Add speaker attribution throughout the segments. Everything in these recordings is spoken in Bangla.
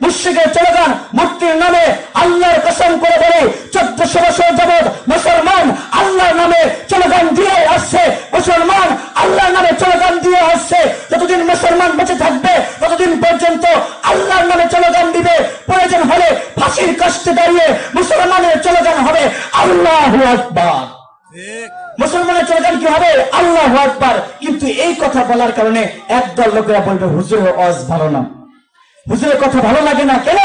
Speaker 1: মুশরিকের স্লোগান, মূর্তির নামে আল্লাহর কসম করে বলে 1400 বছর যাবৎ মুসলমান আল্লাহর নামে স্লোগান দিয়ে আসছে, মুসলমান আল্লাহর নামে স্লোগান দিয়ে আসছে। যতদিন মুসলমান বেঁচে থাকবে ততদিন পর্যন্ত আল্লাহর নামে স্লোগান দিবে। প্রয়োজন হলে ফাঁসির কাস্টে দাঁড়িয়ে মুসলমানের স্লোগান হবে আল্লাহু আকবার। মুসলমানের স্লোগান কি হবে? আল্লাহু আকবার। কিন্তু এই কথা বলার কারণে একদল লোকেরা বলবে হুজুরের ওয়াজ ভালো না, হুজুরের কথা ভালো লাগে না। কেন?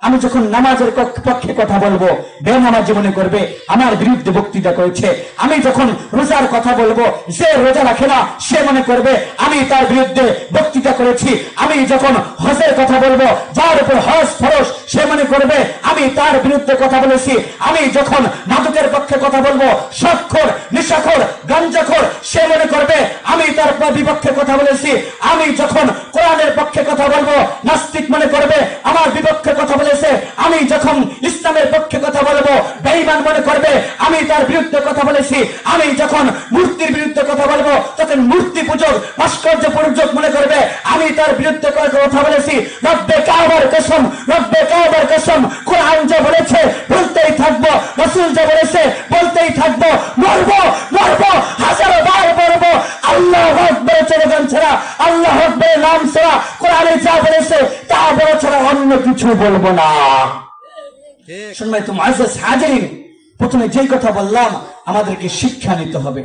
Speaker 1: আমি যখন নামাজের পক্ষে কথা বলবো বেনামাজি মনে করবে আমার বিরুদ্ধে বক্তৃতা করেছে। আমি যখন রোজার কথা বলবো যে রোজা রাখে না সে মনে করবে আমি তার বিরুদ্ধে বক্তৃতা করেছি। আমি যখন হজের কথা বলবো যার উপর হজ ফরজ সে মনে করবে আমি তার বিরুদ্ধে কথা বলেছি। আমি যখন মাদকের পক্ষে কথা বলবো সাক্ষর নেশাখোর গাঞ্জাখোর সে মনে করবে আমি তার বিপক্ষে কথা বলেছি। আমি যখন কোরআনের পক্ষে কথা বলবো নাস্তিক মনে করবে আমার বিপক্ষে কথা বলেছে। আমি যখন ইসলামের পক্ষে কথা বলবো বেঈমান মনে করবে আমি তার বিরুদ্ধে কথা বলেছি। আমি যখন মূর্তির বিরুদ্ধে কথা বলবো তখন মূর্তি পূজক ভাস্কর্য পূজক মনে করবে আমি তার বিরুদ্ধে কথা বলেছি। রব্বে কাবার কসম, রব্বে কাবার কসম, কোরআন যা বলেছে বলতেই থাকবো, রাসূল যা বলেছে বলতেই থাকবো, মরবো মরবো হাজারো বার মরবো আল্লাহু আকবার স্লোগান ছাড়া, আল্লাহু আকবার নাম ছাড়া, কোরআনে যা বলেছে তা বলা ছাড়া অন্য কিছু বলবো না। সম্মানিত মুআজ্জাজ হাজিরিন, প্রথমে যেই কথা বললাম আমাদেরকে শিক্ষা নিতে হবে।